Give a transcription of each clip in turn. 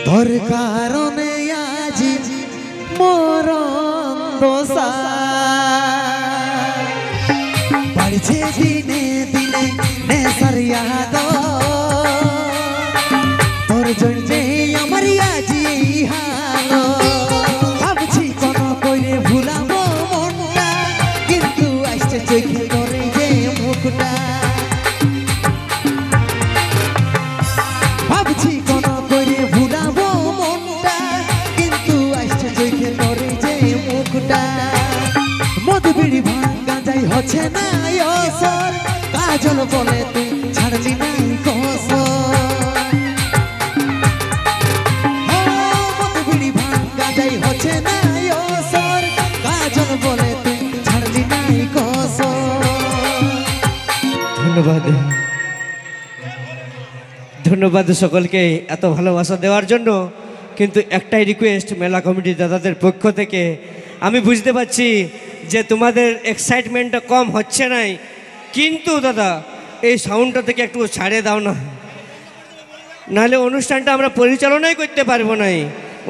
তোর কারণে আজ মরণ দশা বাড়ছে দিনে দিনে নেশার ইয়াদ তোর জন্যে আমার আজ এই হাল ভাবছি কোন কইরে ভুলাবো মনটা কিন্তু আসছে চোখে করে যে মুখটা ভাবছি কোন কইরে ভুলাবো মনটা কিন্তু আসছে চোখে করে যে মুখটা মধু বিড়ি ভাঙা যাই হচ্ছে না অসর কাজল বলে তুই ছাড়লি নাই কসর মধু বিড়ি ভাঙা যাই হচ্ছে না অসর কাজল বলে তুই ছাড়লি নাই কসর। ধন্যবাদ ধন্যবাদ সকলকে এত ভালোবাসা দেওয়ার জন্য। কিন্তু একটাই রিকোয়েস্ট মেলা কমিটি দাদাদের পক্ষ থেকে, আমি বুঝতে পারছি যে তোমাদের এক্সাইটমেন্টটা কম হচ্ছে নাই, কিন্তু দাদা এই সাউন্ডটা থেকে একটু ছাড়ে দাও না, নাহলে অনুষ্ঠানটা আমরা পরিচালনাই করতে পারবো না।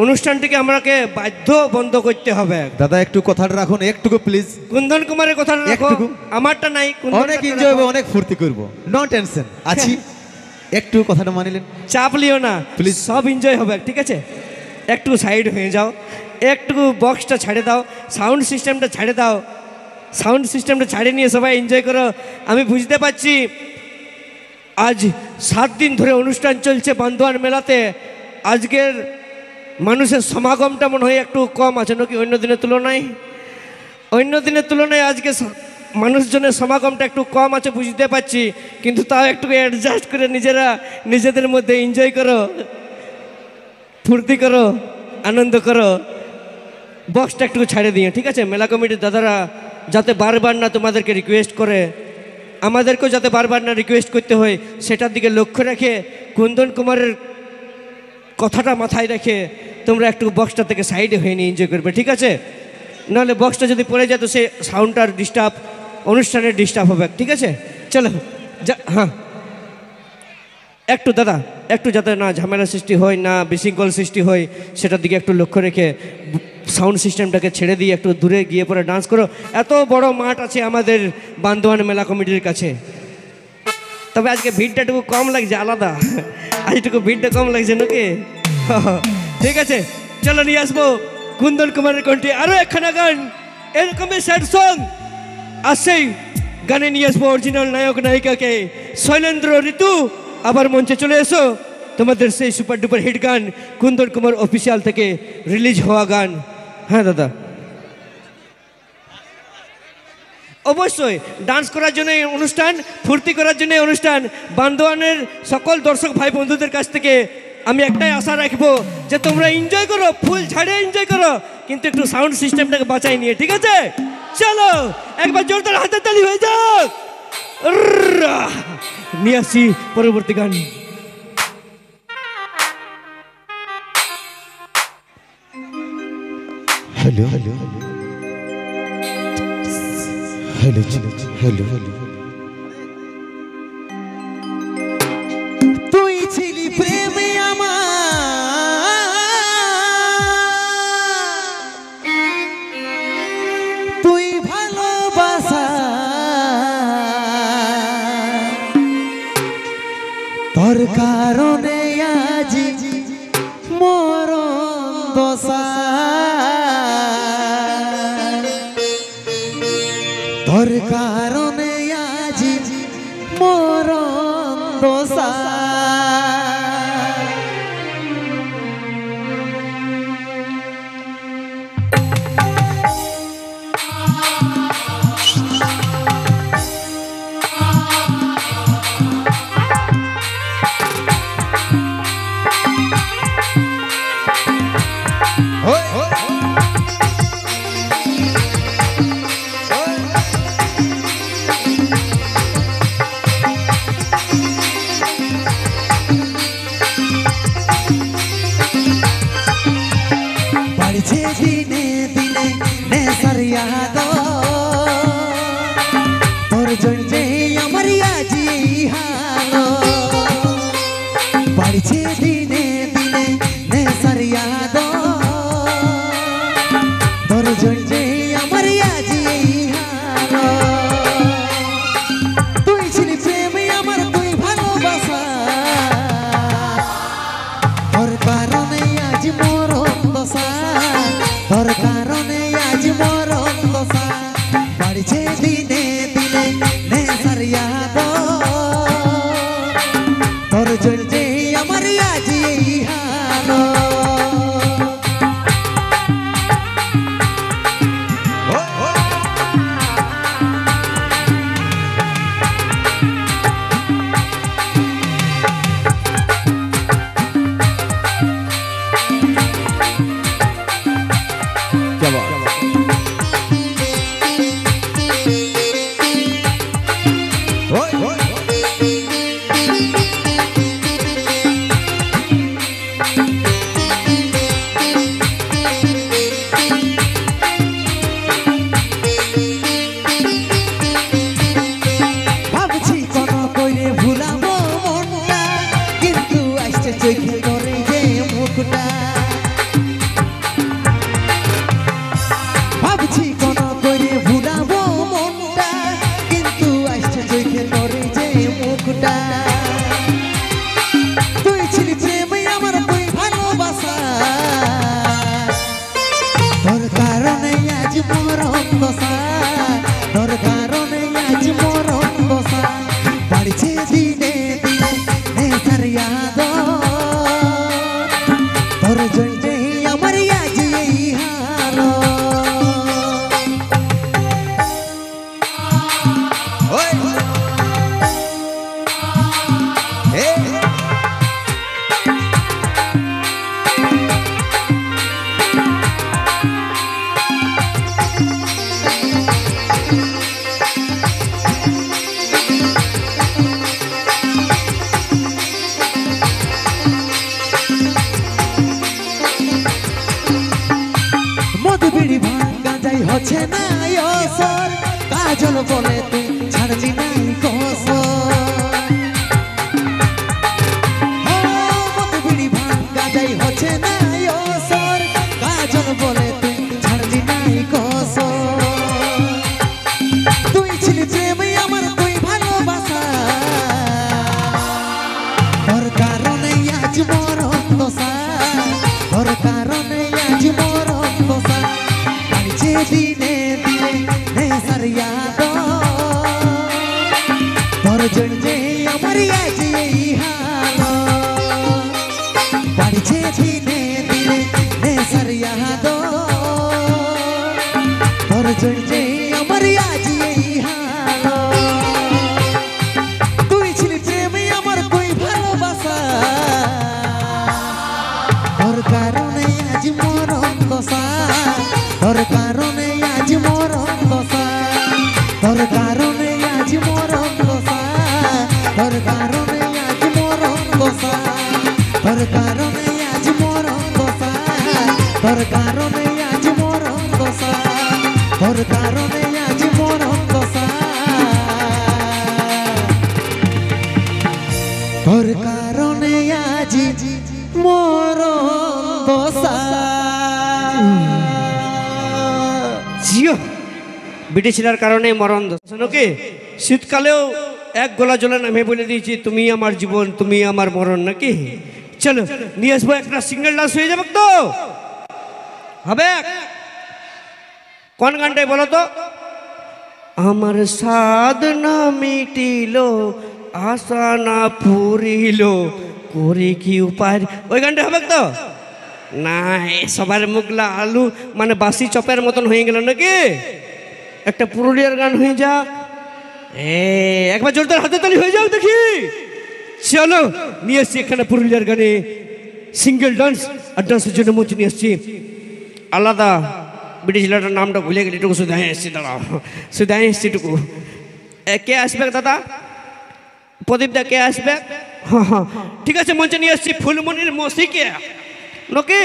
অনুষ্ঠানটিকে আমাকে বাধ্য বন্ধ করতে হবে। দাদা একটু কথাটা রাখুন, একটুকু প্লিজ। কুন্দন কুমারের কথাটা রাখো, আমারটা নাই। অনেক এনজয় হবে, অনেক ফুর্তি করবো, নো টেনশন আছি। একটু কথাটা মানিলেন, চাপ লিও না প্লিজ, সব এনজয় হবে, ঠিক আছে? একটু সাইড হয়ে যাও, একটু বক্সটা ছাড়ে দাও, সাউন্ড সিস্টেমটা ছাড়ে দাও, সাউন্ড সিস্টেমটা ছাড়ে নিয়ে সবাই এনজয় করো। আমি বুঝতে পারছি আজ 7 দিন ধরে অনুষ্ঠান চলছে বান্দোয়ান মেলাতে, আজকের মানুষের সমাগমটা মনে হয় একটু কম আছে নাকি অন্য দিনের তুলনায়? অন্য দিনের তুলনায় আজকে মানুষজনের সমাগমটা একটু কম আছে বুঝতে পারছি, কিন্তু তাও একটু অ্যাডজাস্ট করে নিজেরা নিজেদের মধ্যে এনজয় করো, ফুর্তি করো, আনন্দ করো। বক্সটা একটু ছাড়ে দিয়ে, ঠিক আছে? মেলা কমিটির দাদারা যাতে বারবার না তোমাদেরকে রিকোয়েস্ট করে, আমাদেরকেও যাতে বারবার না রিকোয়েস্ট করতে হয়, সেটার দিকে লক্ষ্য রেখে কুন্দন কুমারের কথাটা মাথায় রেখে তোমরা একটু বক্সটা থেকে সাইডে হয়ে নিয়ে এনজয় করবে, ঠিক আছে? নাহলে বক্সটা যদি পড়ে যায় তো সে সাউন্ডটার ডিস্টার্ব, অনুষ্ঠানের ডিস্টার্ব হবে, ঠিক আছে? চলো হ্যাঁ, একটু দাদা একটু যাতে না ঝামেলা সৃষ্টি হয়, না বিশৃঙ্খল সৃষ্টি হয়, সেটার দিকে একটু লক্ষ্য রেখে সাউন্ড সিস্টেমটাকে ছেড়ে দিয়ে একটু দূরে গিয়ে পরে ডান্স করো। এত বড় মাঠ আছে আমাদের বান্দোয়ান মেলা কমিটির কাছে, তবে আজকে ভিড়টা একটু কম লাগছে, আলাদা আজটুকু ভিড়টা কম লাগছে নাকি? ঠিক আছে, চলো নিয়ে আসবো কুন্দন কুমারের কণ্ঠে আরও একখানা গান, এরকমই স্যাড সং আসছেই। গানে নিয়ে আসবো অরিজিনাল নায়ক নায়িকাকে, শৈলেন্দ্র ঋতু। আবার মঞ্চে চলে এসো, তোমাদের সেই সুপার ডুপার হিট গান কুন্দন কুমার অফিসিয়াল থেকে রিলিজ হওয়া গান। হ্যাঁ দাদা, অবশ্যই ডান্স করার জন্য অনুষ্ঠান, ফুর্তি করার জন্য অনুষ্ঠান। বান্দোয়ানের সকল দর্শক ভাই বন্ধুদের কাছ থেকে আমি একটাই আশা রাখবো যে তোমরা এনজয় করো, ফুল ছাড়ে এনজয় করো, কিন্তু একটু সাউন্ড সিস্টেমটাকে বাঁচাই নিয়ে, ঠিক আছে? চলো একবার জোরদার হাতের তালি হয়ে যাক। নিয়ে আসছি পরবর্তী গান। Hello hello hello hello hello, তুই ছিলি প্রেমে আমার, তুই ভালোবাসা, তোর কারণে আজ মরণ দশা, তোর কারণে আজ মরণ দশা। দিনে দিনে নেশার ইয়াদ তোর জন্যে আমার আজ এই হাল বাড়ছে দিনে দিনে হালো চোখে করে যে মুখটা ভাবছি কোন করে ভুলাবো মনটা কিন্তু আসছে চোখে করে যে মুখটা তুই ছিলি প্রেমে আমার তুই ভালোবাসা তোর কারণে আজ মরণ দশা তোর কারণে আজ মরণ দশা বাড়ছে দিনে দিনে নেশার ইয়াদ তোর জন্যে আমার আজ এই হালো বিড়ি ভাঙ্গা যাই হচ্ছে না অসর কাজল বলে তুই ছাড়লি নাই কসর বিড়ি ভাঙ্গা যাই হচ্ছে না অসর কাজল বলে তুই ছাড়লি নাই কসর তুই ছিলি প্রেমে আমার তুই ভালোবাসা তোর কারণে আজ মরণ দশা তোর কারণে আজ মরণ দশা দিনে দিনে নেশার ইয়াদ তোর জন্যে আমার আজ এই হালো বাড়ছে দিনে দিনে নেশার ইয়াদ তোর জন্যে আমার আজ এই হালো তুই ছিলি প্রেমে আমার তুই ভালোবাসা তোর কারণে আজ মরণ দশা তোর কারণে আজ মরণ দশা তোর কারণে আজ মরণ দশা তোর কারণে আজ মরণ দশা তোর কারণে আজ মরণ দশা তোর কারণে আজ মরণ দশা তোর কারণে আজ মরণ দশা তোর কারণে আজ মরণ দশা জিও বিটি ছিলার কারণে মরণ দশা নাকি শীতকালেও এক গোলা জলে নামে বলে দিয়েছি তুমি আমার জীবন তুমি আমার মরণ নাকি চলো নিয়ে আসবো একটা সিঙ্গেল ডান্স হয়ে যাবে তো হবে কোন গানটাই বলো তো আমার সাধ না মিটিল আশা না পুরিল করে কি উপায় ওই গানটা হবে তো না সবার মুখলা আলু মানে বাসি চপের মতন হয়ে গেল নাকি একটা পুরুলিয়ার গান হয়ে যাক একবার জোরদার হাতে তালি হয়ে যাক দেখি চলো নিয়ে এসছি এখানে পুরুলিয়ার গানে সিঙ্গেল ডান্স আর ডান্সের জন্য মঞ্চ নিয়ে এসছি আলাদা বিটি ছেলেটার নামটা ভুলে গেলি এটুকু শুধু এসছি দাঁড়াও শুধু এসছি টুকু কে আসবে দাদা প্রদীপ দা কে আসবে হ্যাঁ হ্যাঁ ঠিক আছে মঞ্চে নিয়ে এসছি ফুলমণির মসিকে নাকি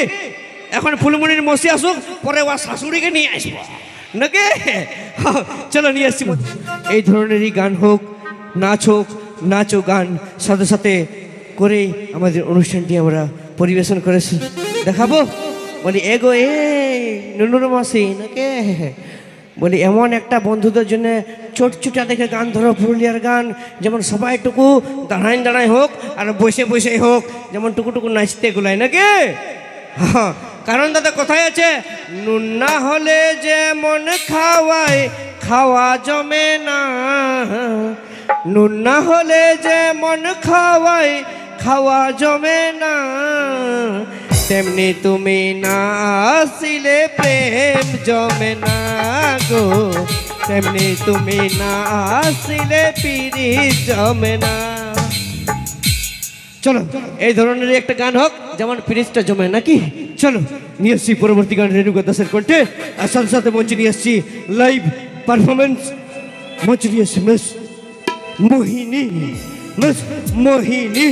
এখন ফুলমণির মসি আসুক পরে ওর শাশুড়িকে নিয়ে আসবো নাকি চলো নিয়ে আসছি এই ধরনেরই গান হোক নাচো গান সাথে সাথে করে আমাদের অনুষ্ঠানটি আমরা পরিবেশন করে দেখাবো বলি এগো নুনুর মাসি নাকি বলি এমন একটা বন্ধুদের জন্য ছোটছোটা দেখে গান ধরো পুরুলিয়ার গান যেমন সবাই টুকু দাঁড়াই হোক আর বসে হোক যেমন টুকু নাচতে গুলাই নাকি হ্যাঁ কারণ দাদা কোথায় আছে নুন না হলে যে মন খাওয়া জমে না নুন না হলে যে মন খাওয়া জমে না তেমনি তুমি না আসিলে প্রেম জমে না গো, তেমনি তুমি না আসিলে পিরি জমে না। চলো এই ধরনের একটা গান হোক যেমন পিরিজটা জমে, নাকি? চলো নিয়ে এসছি পরবর্তী গান রেণুকা দাসের কণ্ঠে, আর সাথে সাথে মঞ্চে নিয়ে এসছি লাইভ পারফরমেন্স। মঞ্চে নিয়ে এসছি মিস মোহিনী, মিস মোহিনী।